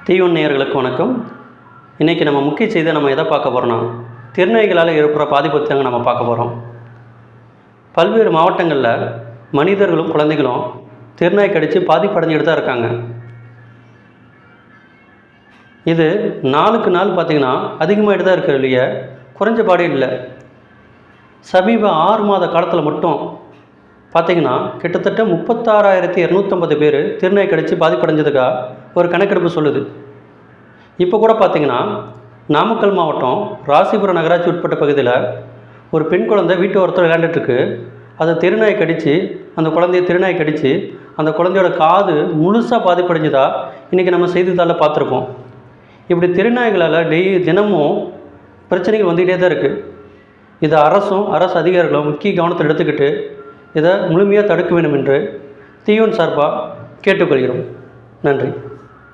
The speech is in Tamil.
T1 நேயர்களுக்கு வணக்கம். இன்றைக்கி நம்ம முக்கிய செய்தியை நம்ம எதை பார்க்க போகிறோம்னா, திருநாய்களால் ஏற்படுற பாதிப்பு தாங்க நம்ம பார்க்க போகிறோம். பல்வேறு மாவட்டங்களில் மனிதர்களும் குழந்தைகளும் திருநாய் கடித்து பாதிப்படைஞ்சிட்டு தான் இருக்காங்க. இது நாளுக்கு நாள் பார்த்திங்கன்னா அதிகமாகிட்டு தான் இருக்கிற இல்லையே, குறைஞ்சபாடே இல்லை. சமீப 6 மாத காலத்தில் மட்டும் பார்த்திங்கன்னா கிட்டத்தட்ட 36,250 பேர் திருநாய் கடித்து பாதிப்படைஞ்சதுக்காக ஒரு கணக்கெடுப்பு சொல்லுது. இப்போ கூட பார்த்திங்கன்னா நாமக்கல் மாவட்டம் ராசிபுரம் நகராட்சி உட்பட்ட பகுதியில் ஒரு பெண் குழந்தை வீட்டு ஓரத்தில் விளையாண்டுட்டுருக்கு. அதை திருநாய் கடித்து அந்த குழந்தைய திருநாய் கடித்து அந்த குழந்தையோட காது முழுசாக பாதிப்படைஞ்சதா இன்றைக்கி நம்ம செய்தித்தாளில் பார்த்துருப்போம். இப்படி திருநாய்களால் தினமும் பிரச்சனைகள் வந்துக்கிட்டே தான் இருக்குது. இதை அரசு அதிகாரிகளும் முக்கிய கவனத்தில் எடுத்துக்கிட்டு இதை முழுமையாக தடுக்க வேண்டும் என்று T1 சார்பாக கேட்டுக்கொள்கிறோம். நன்றி.